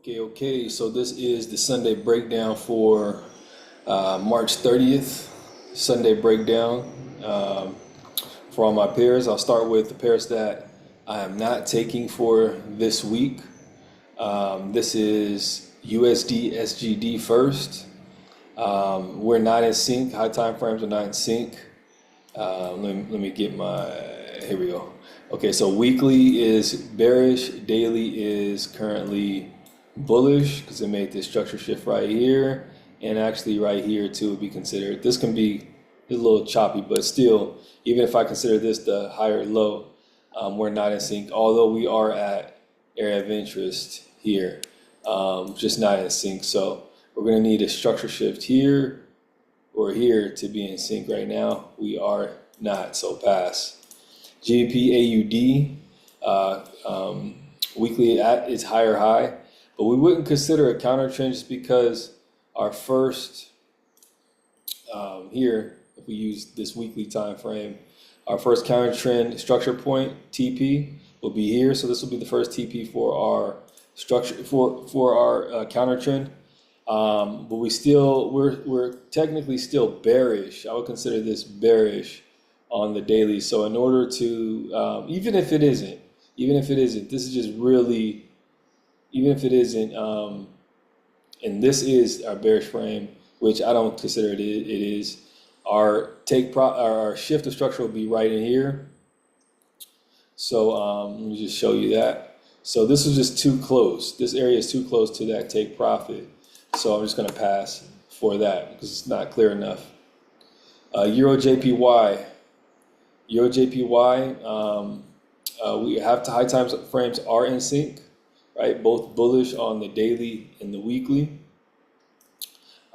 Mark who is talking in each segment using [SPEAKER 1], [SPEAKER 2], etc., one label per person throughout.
[SPEAKER 1] Okay. So this is the Sunday breakdown for March 30th. Sunday breakdown for all my pairs. I'll start with the pairs that I am not taking for this week. This is USD SGD first. We're not in sync. High time frames are not in sync. Let me get my, here we go. Okay, so weekly is bearish, daily is currently bullish because it made this structure shift right here, and actually right here too would be considered. This can be a little choppy, but still, even if I consider this the higher low, we're not in sync, although we are at area of interest here, just not in sync. So we're going to need a structure shift here or here to be in sync. Right now we are not, so pass. GBP AUD weekly at its higher high, but we wouldn't consider a counter trend just because our first here, if we use this weekly time frame, our first counter trend structure point TP will be here. So this will be the first TP for our structure for our counter trend. But we're technically still bearish. I would consider this bearish on the daily. So in order to even if it isn't, this is just really, even if it isn't, and this is our bearish frame, which I don't consider it is. Our our shift of structure will be right in here. So let me just show you that. So this is just too close. This area is too close to that take profit. So I'm just going to pass for that because it's not clear enough. Euro JPY. Euro JPY, we have to high time frames are in sync, right? Both bullish on the daily and the weekly.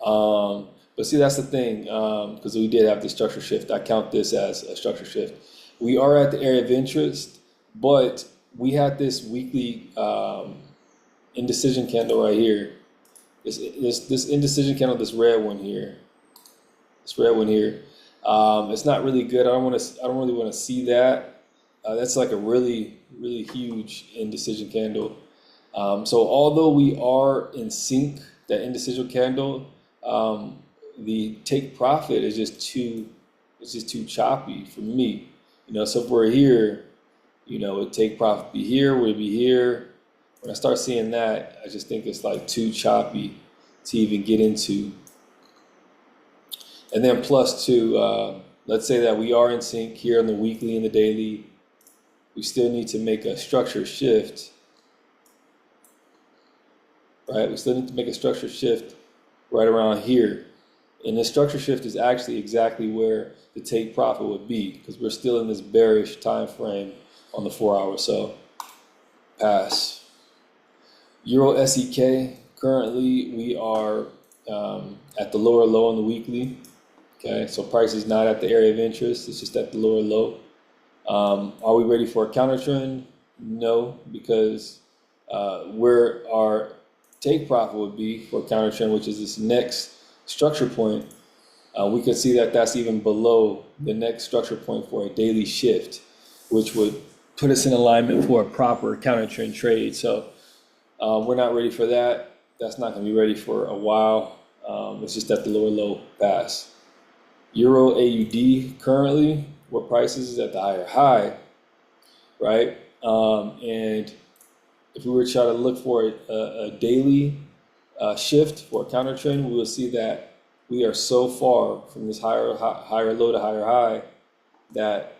[SPEAKER 1] But see, that's the thing, because we did have the structure shift. I count this as a structure shift. We are at the area of interest, but we had this weekly indecision candle right here. This indecision candle, this red one here. It's not really good. I don't really want to see that. That's like a really huge indecision candle. So although we are in sync, that indecision candle, the take profit is just too choppy for me. So if we're here, it take profit be here, would be here. When I start seeing that, I just think it's like too choppy to even get into. And then plus two, let's say that we are in sync here on the weekly and the daily. We still need to make a structure shift, right? We still need to make a structure shift right around here. And this structure shift is actually exactly where the take profit would be because we're still in this bearish time frame on the 4 hour. So pass. Euro SEK, currently we are at the lower low on the weekly. Okay, so price is not at the area of interest, it's just at the lower low. Are we ready for a counter trend? No, because where our take profit would be for a counter trend, which is this next structure point, we could see that that's even below the next structure point for a daily shift, which would put us in alignment for a proper counter trend trade. So we're not ready for that. That's not going to be ready for a while. It's just at the lower low pass. Euro AUD currently, where prices is at the higher high, right? And if we were to try to look for a daily shift for a counter trend, we will see that we are so far from this higher low to higher high that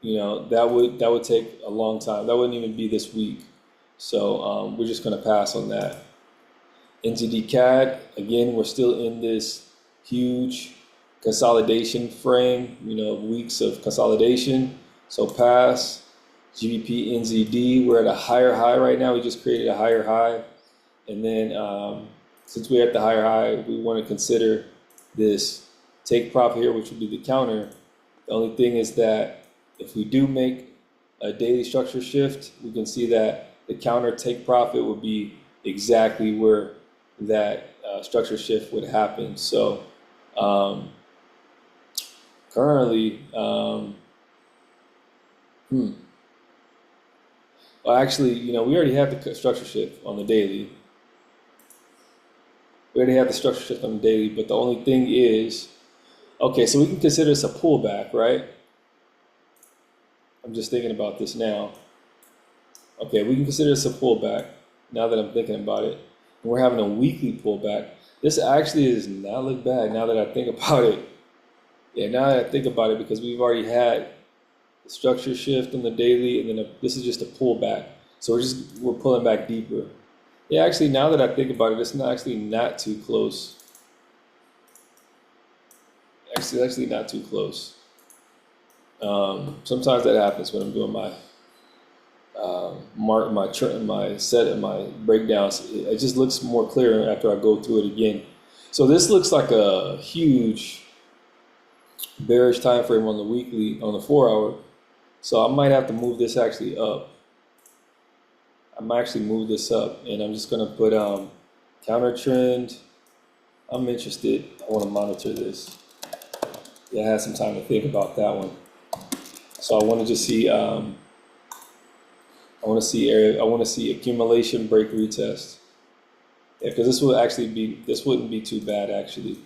[SPEAKER 1] that would take a long time. That wouldn't even be this week. So we're just going to pass on that. NZD CAD, again, we're still in this huge consolidation frame, weeks of consolidation. So pass. GBP NZD, we're at a higher high right now. We just created a higher high. And then since we're at the higher high, we want to consider this take profit here, which would be the counter. The only thing is that if we do make a daily structure shift, we can see that the counter take profit would be exactly where that structure shift would happen. So currently, well, actually, we already have the structure shift on the daily. already have the structure shift on the daily, but the only thing is, okay, so we can consider this a pullback, right? I'm just thinking about this now. Okay, we can consider this a pullback now that I'm thinking about it. And we're having a weekly pullback. This actually does not look bad now that I think about it. Yeah, now that I think about it, because we've already had the structure shift on the daily, and then this is just a pullback. So we're pulling back deeper. Yeah, actually, now that I think about it, it's not too close. Actually not too close. Sometimes that happens when I'm doing my my set and my breakdowns. It just looks more clear after I go through it again. So this looks like a huge bearish time frame on the weekly, on the 4 hour. So I might have to move this actually up. I might actually move this up, and I'm just gonna put counter trend. I'm interested. I want to monitor this. Yeah, I had some time to think about that one. So I want to just see. I want to see accumulation break retest. Yeah, because this wouldn't be too bad actually.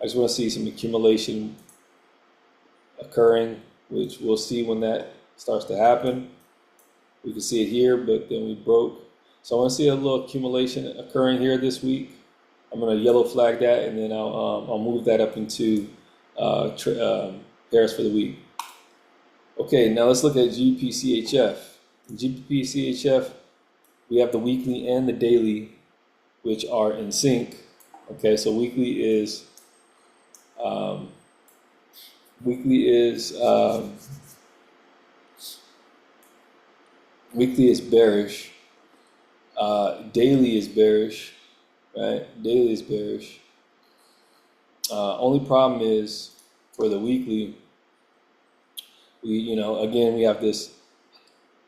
[SPEAKER 1] I just want to see some accumulation occurring, which we'll see when that starts to happen. We can see it here, but then we broke. So I want to see a little accumulation occurring here this week. I'm going to yellow flag that, and then I'll move that up into pairs for the week. Okay, now let's look at GBP-CHF. GBP-CHF, we have the weekly and the daily, which are in sync. Okay, so weekly is bearish. Daily is bearish, right? Daily is bearish. Only problem is for the weekly, again, we have this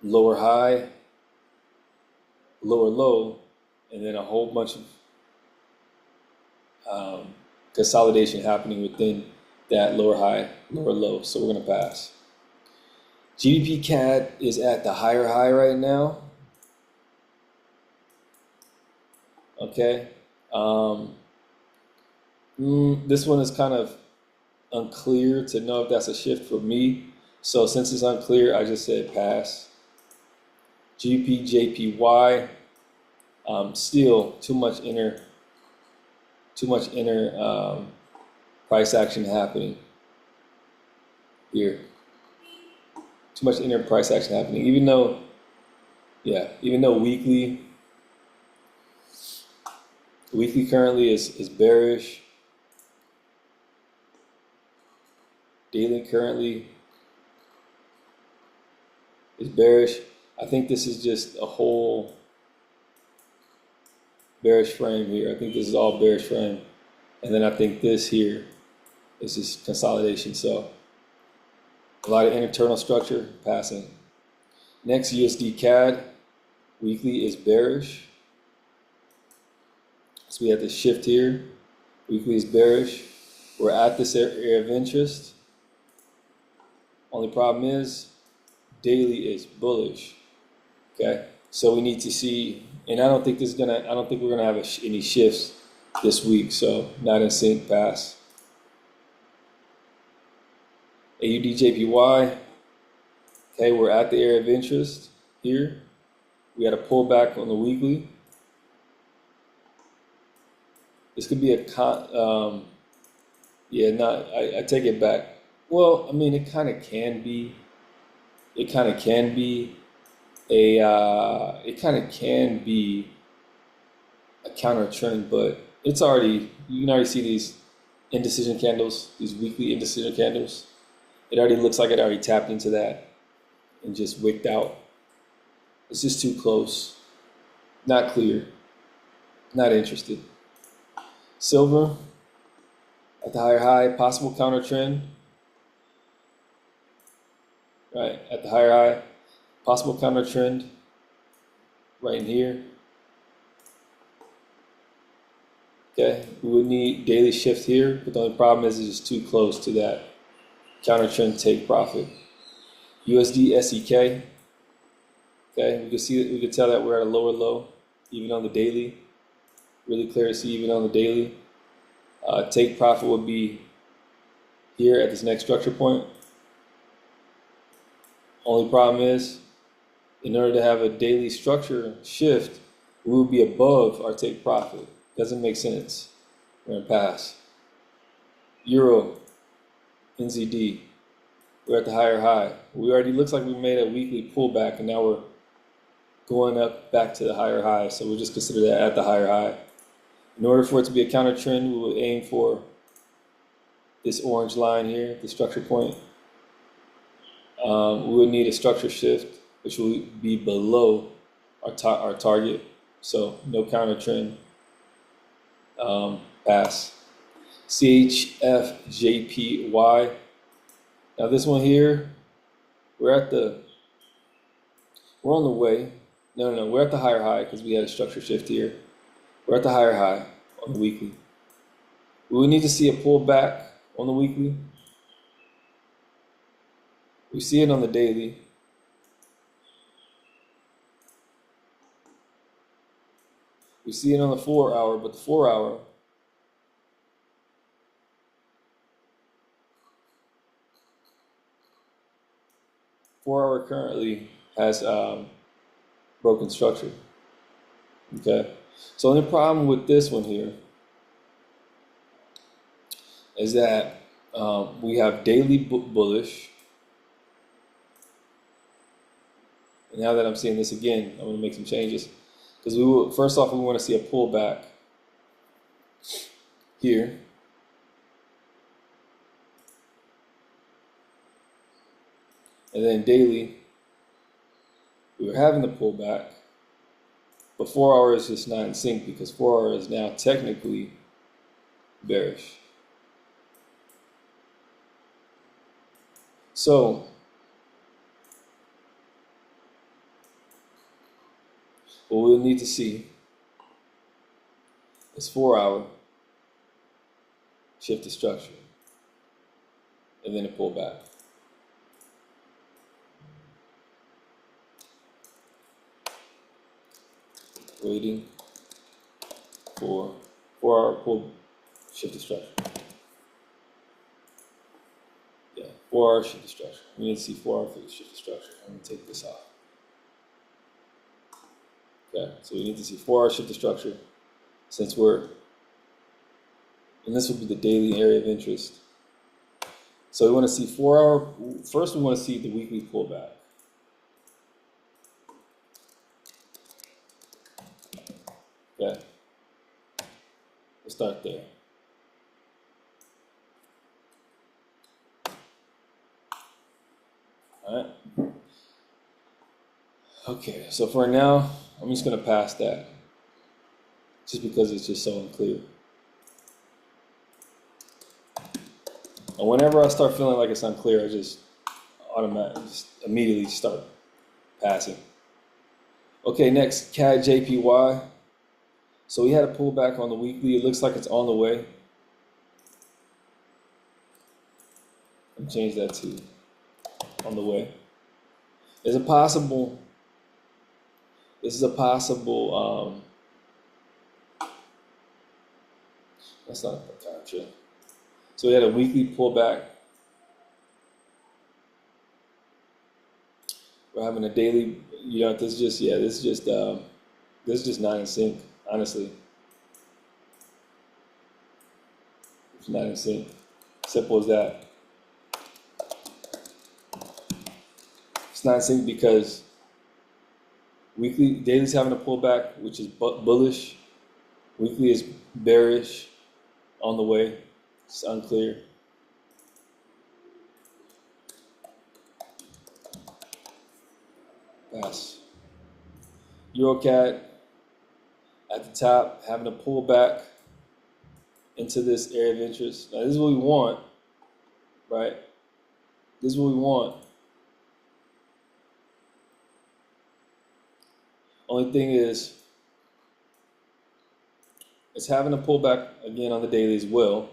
[SPEAKER 1] lower high, lower low, and then a whole bunch of consolidation happening within that lower high, lower low. So we're going to pass. GBP CAD is at the higher high right now. Okay. This one is kind of unclear to know if that's a shift for me. So since it's unclear, I just said pass. GBP JPY, still too much inner price action happening here. Too much inner price action happening, even though weekly currently is bearish. Daily currently is bearish. I think this is just a whole bearish frame here. I think this is all bearish frame. And then I think this here is just consolidation. So a lot of internal structure passing. Next, USD CAD weekly is bearish. So we have this shift here. Weekly is bearish. We're at this area of interest. Only problem is daily is bullish. Okay, so we need to see, and I don't think we're gonna have any shifts this week. So not in sync, pass. AUD JPY. Okay, we're at the area of interest here. We had a pullback on the weekly. This could be I take it back. Well, I mean, it kind of can be a counter trend, but you can already see these indecision candles, these weekly indecision candles. It already looks like it already tapped into that and just wicked out. It's just too close, not clear, not interested. Silver at the higher high, possible counter trend. Right, at the higher high, possible counter trend right in here. Okay, we would need daily shift here, but the only problem is it's just too close to that counter trend take profit. USD SEK. Okay, we can tell that we're at a lower low, even on the daily. really clear to see even on the daily. Take profit would be here at this next structure point. Only problem is, in order to have a daily structure shift, we will be above our take profit. Doesn't make sense. We're gonna pass. Euro, NZD, we're at the higher high. We already looks like we made a weekly pullback, and now we're going up back to the higher high. So we'll just consider that at the higher high. In order for it to be a counter trend, we will aim for this orange line here, the structure point. We would need a structure shift, which will be below our target. So no counter trend. Pass. CHFJPY. Now this one here, we're on the way. No, we're at the higher high because we had a structure shift here. We're at the higher high on the weekly. We would need to see a pullback on the weekly. We see it on the daily. We see it on the 4 hour, but the 4 hour currently has broken structure. Okay, so the problem with this one here is that we have daily bullish. And now that I'm seeing this again, I'm going to make some changes. Because first off, we want to see a pullback here. And then daily, we were having the pullback. But 4 hours is just not in sync because 4 hours is now technically bearish. So what we'll need to see is 4 hour shift to structure and then a pullback. Waiting for 4 hour pull shift to structure. Yeah, 4 hour shift to structure. We need to see 4 hour shift to structure. I'm going to take this off. Okay, so we need to see 4 hour shift to structure since and this will be the daily area of interest. So we want to see 4 hour, first we want to see the weekly pullback. Okay, let's start there. All right. Okay, so for now, I'm just going to pass that just because it's just so unclear. And whenever I start feeling like it's unclear, I just immediately start passing. Okay, next, CAD JPY. So we had a pullback on the weekly. It looks like it's on the way. And change that to on the way. This is a possible, that's not a time shift. So we had a weekly pullback. We're having a daily, this is just not in sync, honestly. It's not in sync. Simple as that. It's not in sync because daily's having a pullback, which is bullish. Weekly is bearish, on the way. It's unclear. Pass. EuroCAD at the top, having a pullback into this area of interest. Now, this is what we want, right? This is what we want. Only thing is, it's having a pullback again on the daily as well.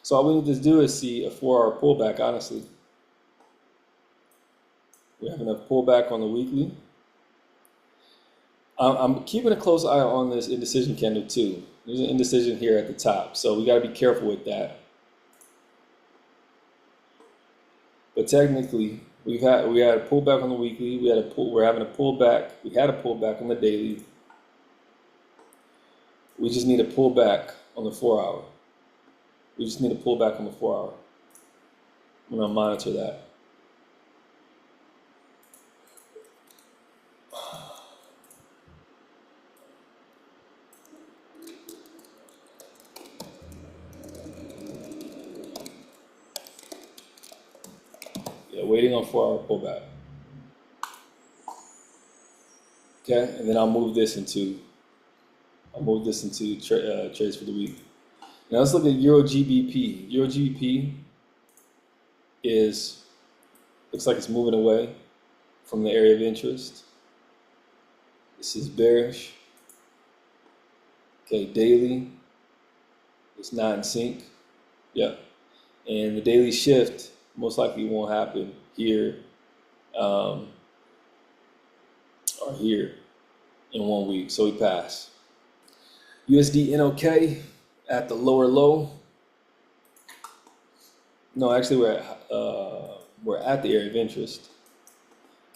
[SPEAKER 1] So all we need to do is see a 4 hour pullback, honestly. We're having a pullback on the weekly. I'm keeping a close eye on this indecision candle too. There's an indecision here at the top, so we got to be careful with that. But technically, we had a pullback on the weekly. We're having a pullback. We had a pullback on the daily. We just need a pullback on the 4-hour. We just need a pullback on the 4-hour. I'm gonna monitor that. Yeah, waiting on 4-hour pullback. Okay, and then I'll move this into trades for the week. Now let's look at Euro GBP. Euro GBP looks like it's moving away from the area of interest. This is bearish. Okay, daily, it's not in sync. Yep. And the daily shift most likely won't happen here or here in 1 week. So we pass. USD NOK at the lower low. No, actually we're at the area of interest.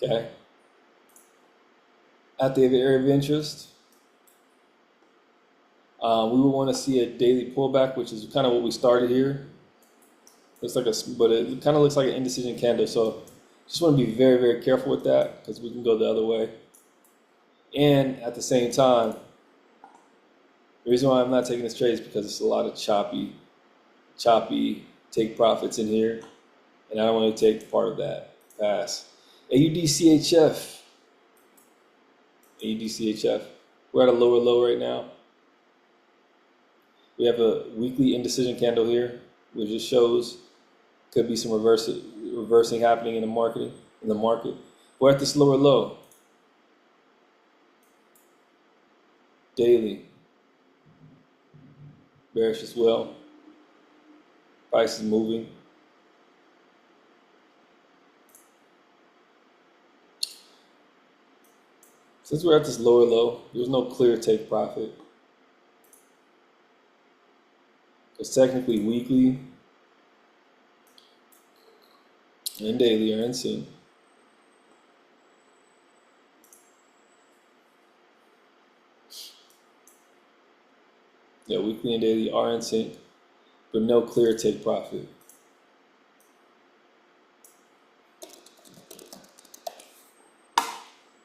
[SPEAKER 1] Okay. At the area of interest. We would want to see a daily pullback, which is kind of what we started here. But it kind of looks like an indecision candle. So just want to be very, very careful with that because we can go the other way. And at the same time, the reason why I'm not taking this trade is because it's a lot of choppy take profits in here, and I don't want to take part of that. Pass. AUD CHF. We're at a lower low right now. We have a weekly indecision candle here, which just shows could be some reversing happening in the market. We're at this lower low. Daily. Bearish as well. Price is moving. Since we're at this lower low, there's no clear take profit. Because technically weekly and daily are in sync. Yeah, weekly and daily are in sync, but no clear take profit.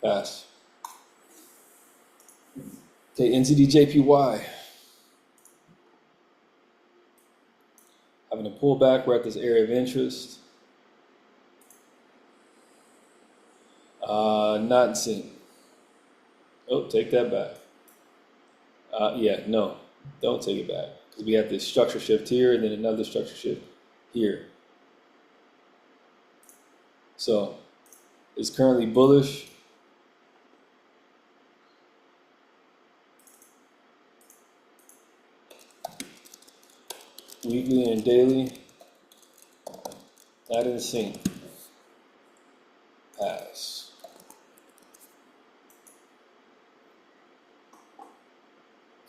[SPEAKER 1] Pass. Okay, NZD-JPY. Having a pullback, we're at this area of interest. Not in sync. Oh, take that back. No, don't take it back. Because we have this structure shift here and then another structure shift here. So it's currently bullish. Weekly and daily, not in sync. Pass.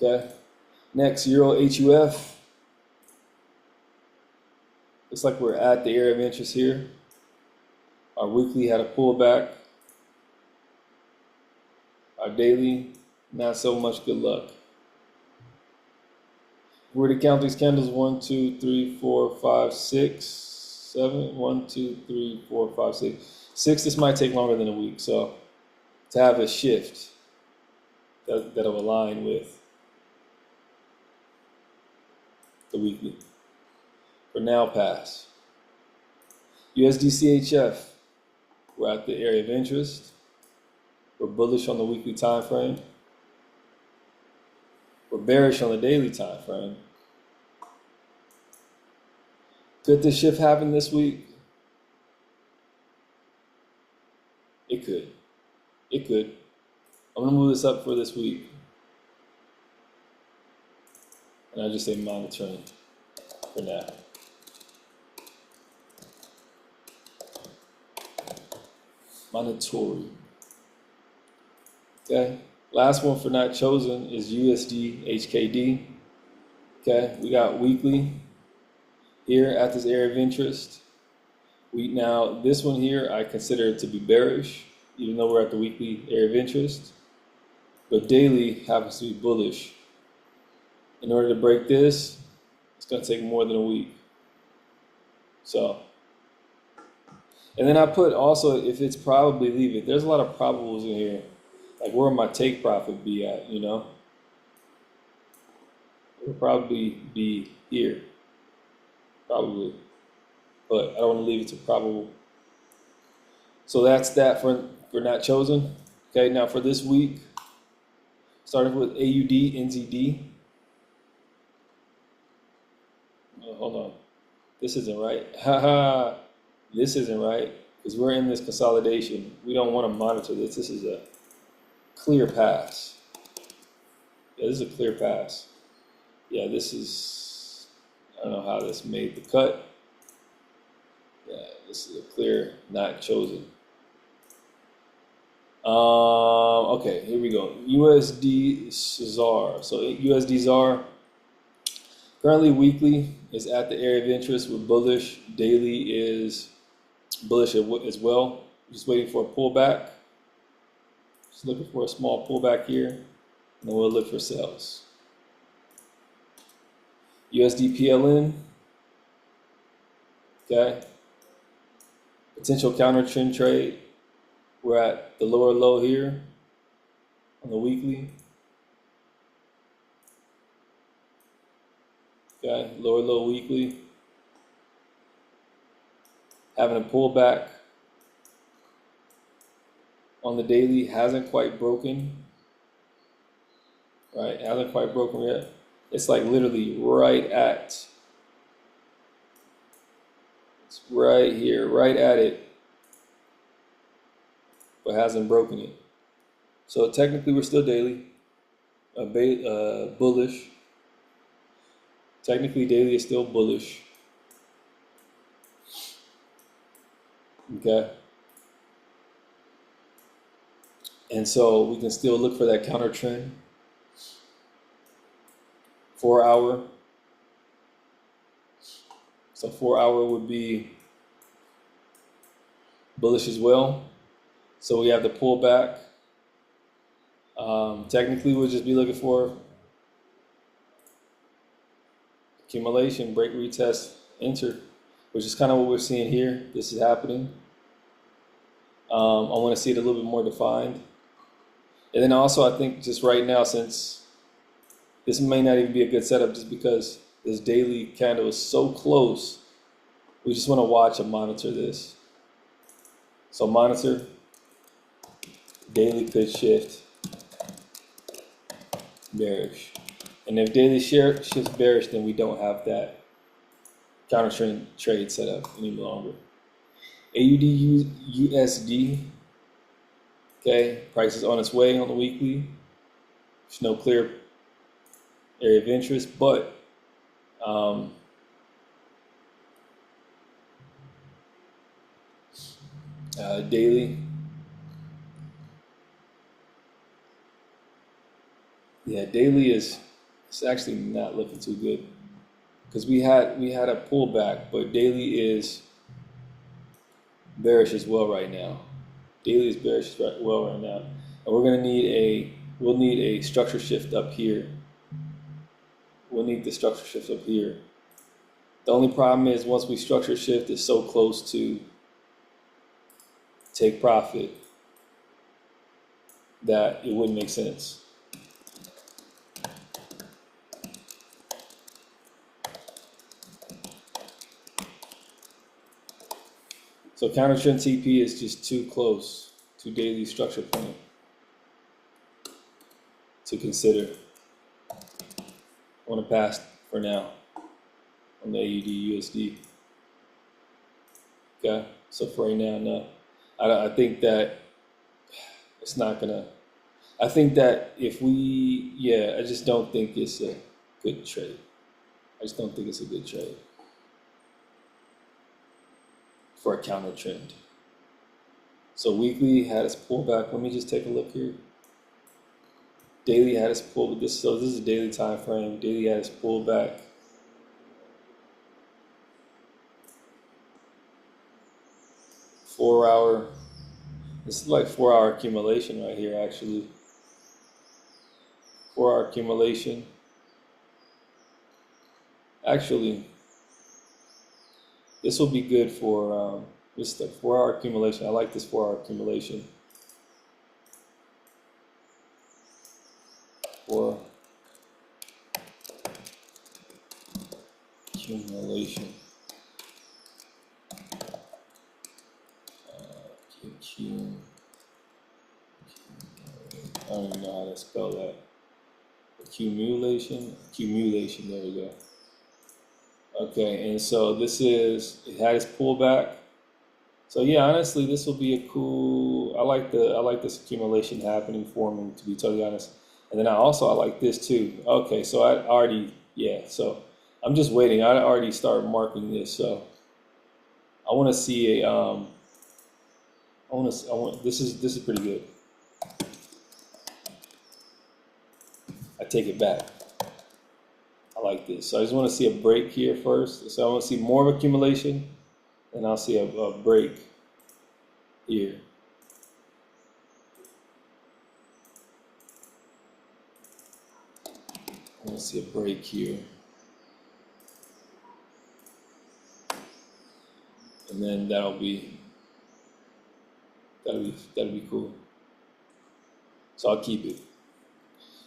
[SPEAKER 1] Okay. Next, Euro HUF. Looks like we're at the area of interest here. Our weekly had a pullback. Our daily, not so much good luck. If we were to count these candles, 1, 2, 3, 4, 5, 6, 7. 1, 2, 3, 4, 5, 6. 6, this might take longer than a week. So to have a shift that'll align with the weekly. For now, pass. USD CHF, we're at the area of interest. We're bullish on the weekly time frame. We're bearish on the daily time frame. Could this shift happen this week? It could. It could. I'm going to move this up for this week. And I just say monitoring for now. Monetary. Okay. Last one for not chosen is USD HKD. Okay. We got weekly here at this area of interest. Now this one here I consider it to be bearish, even though we're at the weekly area of interest. But daily happens to be bullish. In order to break this, it's going to take more than a week. So, and then I put also, if it's probably, leave it. There's a lot of probables in here. Like, where would my take profit be at, you know? It would probably be here. Probably. But I don't want to leave it to probable. So that's that for not chosen. Okay, now for this week, starting with AUD, NZD. Oh, hold on. This isn't right. Haha. This isn't right. Because we're in this consolidation. We don't want to monitor this. This is a clear pass. Yeah, this is a clear pass. Yeah, this is, I don't know how this made the cut. Yeah, this is a clear not chosen. Okay, here we go. USD ZAR. So USD ZAR, currently weekly is at the area of interest with bullish. Daily is bullish as well. Just waiting for a pullback. Just looking for a small pullback here, and then we'll look for sales. USD PLN. Okay. Potential counter trend trade. We're at the lower low here on the weekly. Okay, lower low weekly. Having a pullback on the daily, hasn't quite broken. Right, hasn't quite broken yet. It's like literally right at, it's right here, right at it, but hasn't broken it. So technically we're still daily, bullish. Technically daily is still bullish. Okay. And so we can still look for that counter trend. 4 hour. So 4 hour would be bullish as well. So we have the pullback. Technically, we'll just be looking for accumulation, break, retest, enter, which is kind of what we're seeing here. This is happening. I want to see it a little bit more defined. And then also, I think just right now, since this may not even be a good setup, just because this daily candle is so close, we just want to watch and monitor this. So monitor, daily could shift bearish. And if daily shifts bearish, then we don't have that counter trend trade set up any longer. AUD USD, okay, price is on its way on the weekly. There's no clear area of interest, but daily, yeah, daily is, it's actually not looking too good because we had a pullback, but daily is bearish as well right now. Daily is bearish right now, and we'll need a structure shift up here. We'll need the structure shift up here. The only problem is once we structure shift, it's so close to take profit that it wouldn't make sense. So counter trend TP is just too close to daily structure point to consider. I want to pass for now on the AUD USD. Okay, so for right now, no. I think that it's not gonna. I think that if we, I just don't think it's a good trade. I just don't think it's a good trade for a counter trend. So weekly had its pullback. Let me just take a look here. Daily had its pull. So this is a daily time frame. Daily had its pullback. Four-hour. This is like 4-hour accumulation right here, actually. 4-hour accumulation. Actually, this will be good for this 4-hour accumulation. I like this 4-hour accumulation. 4 accumulation. I don't even know how to spell that. Accumulation, there we go. Okay, and so it had its pullback. So yeah, honestly, this will be a cool, I like this accumulation happening, forming, to be totally honest. And then I like this too. Okay, so I already, so I'm just waiting. I already started marking this, so I want to see this is pretty good. I take it back. I like this. So I just want to see a break here first. So I want to see more of accumulation, and I'll see a break here. I want to see a break here. And then that'll be cool. So I'll keep it.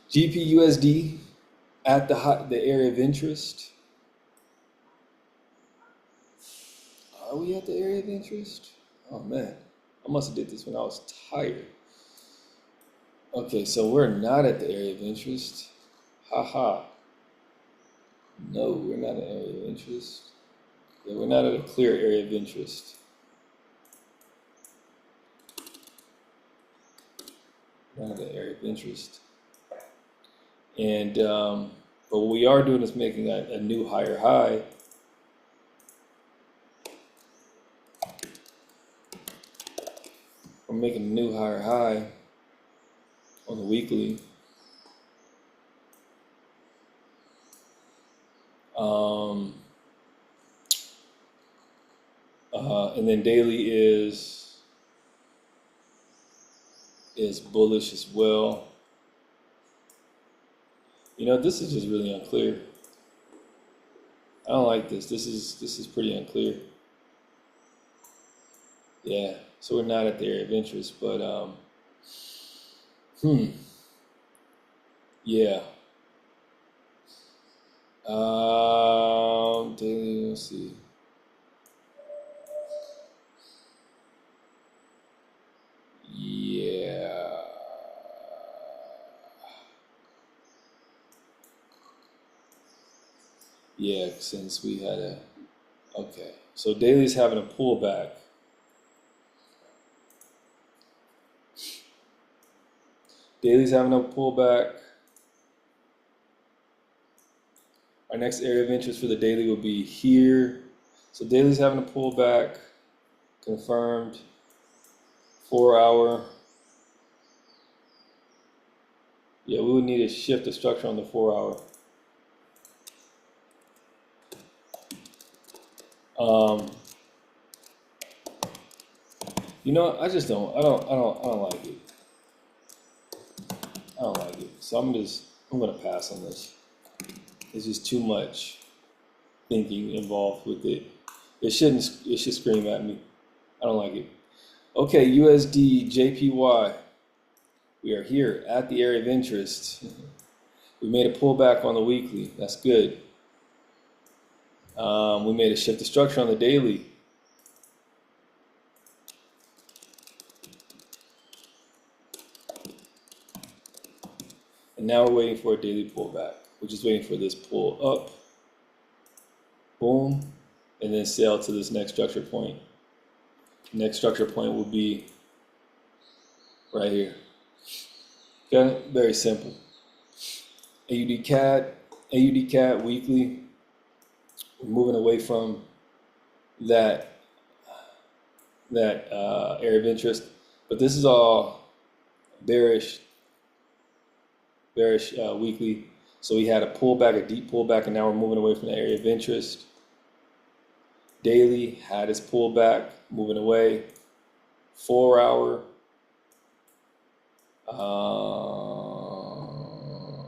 [SPEAKER 1] GPUSD at the area of interest. Are we at the area of interest? Oh man, I must have did this when I was tired. Okay, so we're not at the area of interest. Haha. No, we're not at the area of interest. Yeah, we're not at a clear area of interest. Not at the area of interest. And but what we are doing is making a new higher high. We're making a new higher high on the weekly. And then daily is bullish as well. You know, this is just really unclear. I don't like this. This is pretty unclear. Yeah, so we're not at the area of interest, but yeah. Daily, let's see. Yeah. Yeah, since we had okay. So daily's having a pullback. Daily's having a pullback. Our next area of interest for the daily will be here. So daily's having a pullback, confirmed. 4-hour. Yeah, we would need to shift the structure on the 4-hour. You know, I don't like it. I don't like it. So I'm gonna pass on this. It's just too much thinking involved with it. It should scream at me. I don't like it. Okay, USD, JPY. We are here at the area of interest. We made a pullback on the weekly. That's good. We made a shift of structure on the daily. And now we're waiting for a daily pullback. We're just waiting for this pull up. Boom. And then sell to this next structure point. Next structure point will be right here. Okay, very simple. AUD CAD weekly. We're moving away from that area of interest. But this is all bearish weekly. So we had a pullback, a deep pullback, and now we're moving away from the area of interest. Daily had its pullback, moving away. 4 hour,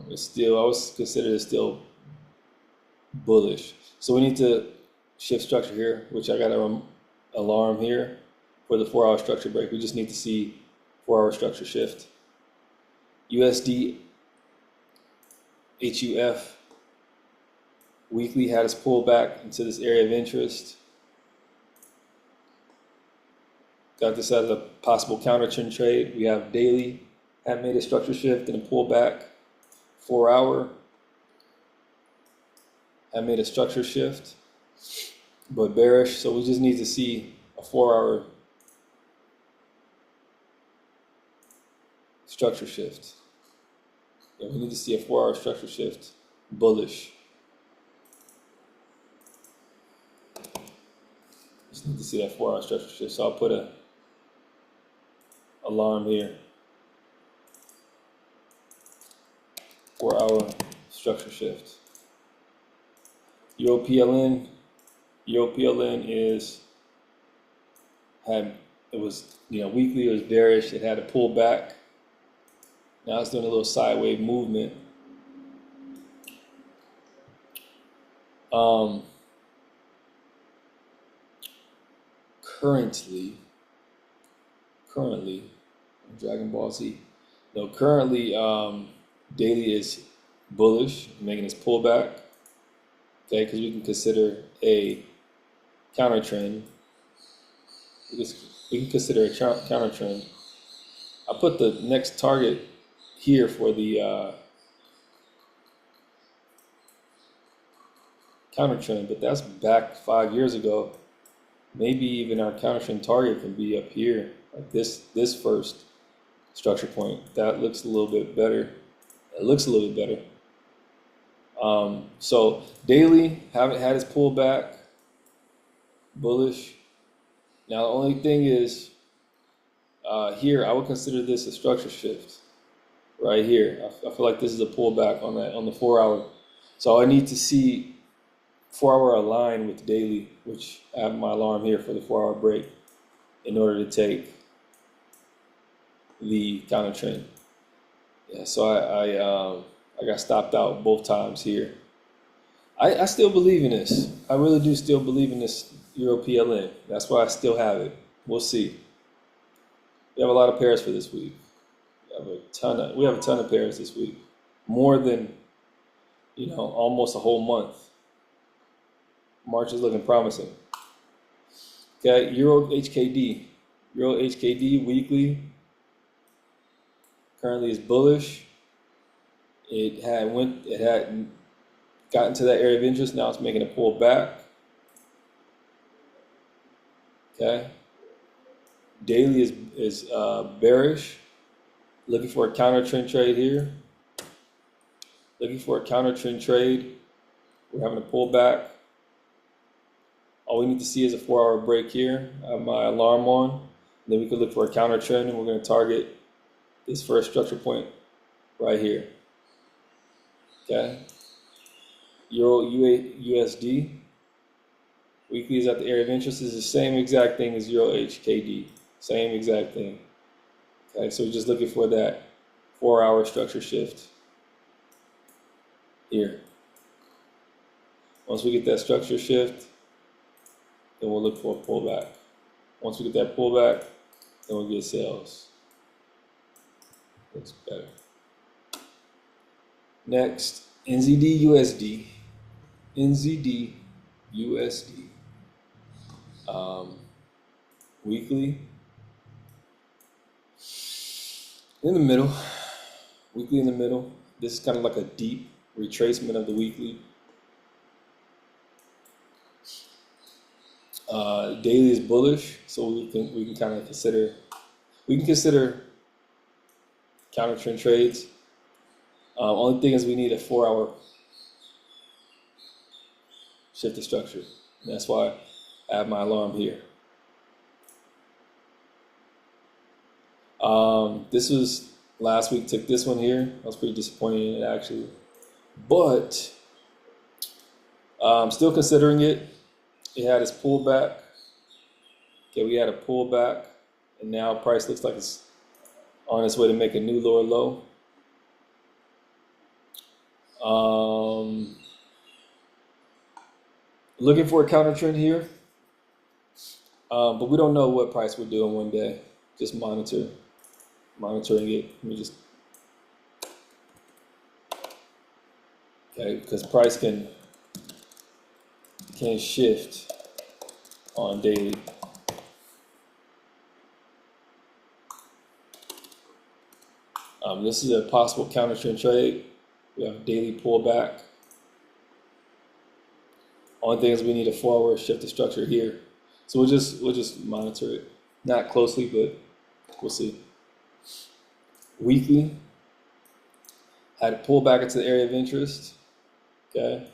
[SPEAKER 1] it's still, I would consider it still bullish. So we need to shift structure here, which I got an alarm here for the 4 hour structure break. We just need to see 4 hour structure shift. USD HUF weekly had us pull back into this area of interest. Got this as a possible counter trend trade. We have daily had made a structure shift and a pullback. 4 hour had made a structure shift, but bearish. So we just need to see a 4 hour structure shift. Yeah, we need to see a 4 hour structure shift, bullish. Just need to see that 4 hour structure shift. So I'll put a alarm here. 4 hour structure shift. Euro PLN is weekly, it was bearish, it had a pullback. Now it's doing a little sideways movement. Currently, Dragon Ball Z. No, currently, daily is bullish, making its pullback. Okay, because we can consider a counter trend. We can consider a counter trend. I put the next target here for the counter trend, but that's back 5 years ago. Maybe even our counter trend target can be up here, like this first structure point. That looks a little bit better. It looks a little bit better. So daily haven't had its pullback, bullish. Now the only thing is here I would consider this a structure shift right here. I feel like this is a pullback on the 4 hour. So I need to see 4 hour align with daily, which I have my alarm here for the 4 hour break in order to take the counter trend. Yeah, so I got stopped out both times here. I still believe in this. I really do still believe in this Euro PLN. That's why I still have it. We'll see. We have a lot of pairs for this week. We have a ton of pairs this week. More than, almost a whole month. March is looking promising. Okay, Euro HKD. Euro HKD weekly currently is bullish. It had gotten to that area of interest. Now it's making a pull back. Okay. Daily is bearish. Looking for a counter trend trade here. Looking for a counter trend trade. We're having a pullback. All we need to see is a 4 hour break here. I have my alarm on. Then we could look for a counter trend, and we're going to target this first structure point right here. Okay. Euro USD weekly is at the area of interest. Is the same exact thing as Euro HKD. Same exact thing. Okay, so we're just looking for that 4 hour structure shift here. Once we get that structure shift, then we'll look for a pullback. Once we get that pullback, then we'll get sales. Looks better. Next, NZD USD. NZD USD. Weekly. In the middle. Weekly in the middle. This is kind of like a deep retracement of the weekly. Daily is bullish, so we can kind of consider counter trend trades. Only thing is we need a 4 hour shift of structure. And that's why I have my alarm here. This was last week, took this one here. I was pretty disappointed in it actually, but still considering it. It had its pullback. Okay, we had a pullback, and now price looks like it's on its way to make a new lower low. Looking for a counter trend here, but we don't know what price we're doing one day. Just monitoring it. Let me just because price can shift on daily. This is a possible counter trend trade. We have a daily pullback. Only thing is we need a forward shift of structure here. So we'll just monitor it. Not closely, but we'll see. Weekly had a pullback into the area of interest. Okay.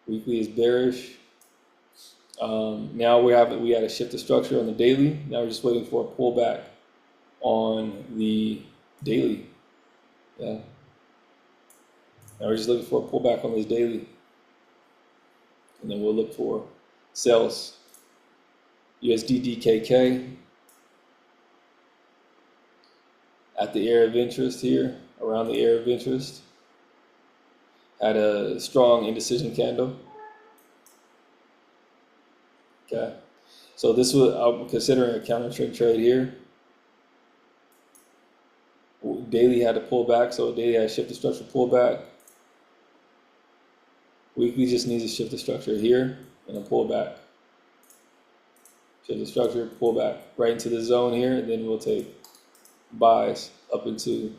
[SPEAKER 1] Weekly is bearish. Now we had a shift of structure on the daily. Now we're just waiting for a pullback on the daily. Yeah. Now we're just looking for a pullback on this daily. And then we'll look for sales. USD DKK at the area of interest here, around the area of interest. Had a strong indecision candle. Okay. So this was, I'm considering a counter trend trade here. Daily had to pull back, so daily had a shift of structure pullback. Weekly just needs a shift of structure here and a pullback. Shift of structure, pullback right into the zone here, and then we'll take buys up into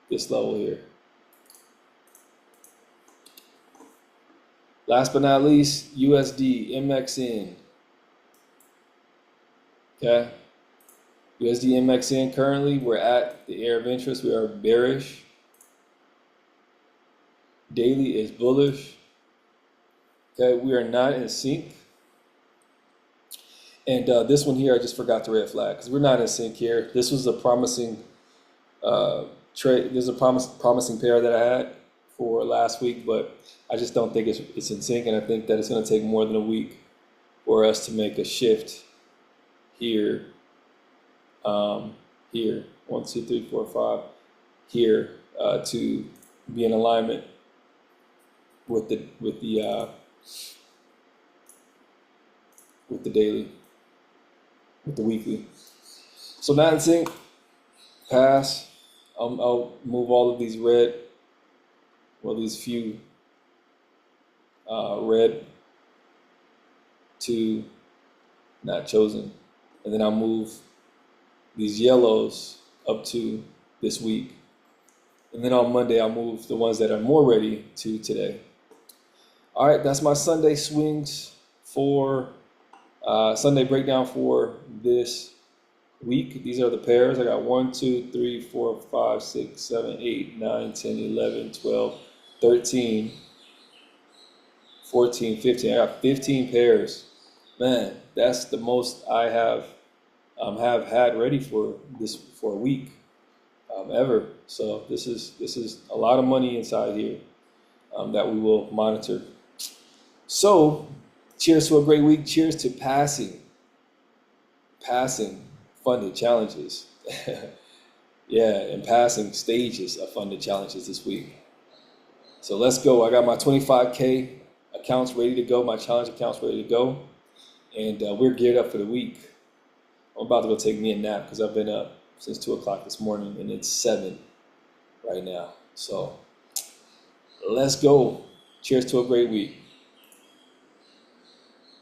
[SPEAKER 1] this level here. Last but not least, USD MXN. Okay. USD MXN currently, we're at the area of interest. We are bearish. Daily is bullish. Okay, we are not in sync. And this one here, I just forgot the red flag because we're not in sync here. This was a promising trade. There's a promising pair that I had for last week, but I just don't think it's in sync, and I think that it's going to take more than a week for us to make a shift here. Here, 1, 2, 3, 4, 5, here to be in alignment with the daily, with the weekly. So not in sync, pass. I'll move all of these red, well, these few red to not chosen, and then I'll move these yellows up to this week. And then on Monday, I'll move the ones that are more ready to today. All right, that's my Sunday swings for Sunday breakdown for this week. These are the pairs. I got 1, 2, 3, 4, 5, 6, 7, 8, 9, 10, 11, 12, 13, 14, 15. I got 15 pairs. Man, that's the most I have had ready for a week ever. So this is a lot of money inside here that we will monitor. So cheers to a great week. Cheers to passing funded challenges. Yeah, and passing stages of funded challenges this week. So let's go. I got my 25K accounts ready to go, my challenge accounts ready to go, and we're geared up for the week. I'm about to go take me a nap because I've been up since 2 o'clock this morning and it's 7 right now. So let's go. Cheers to a great week.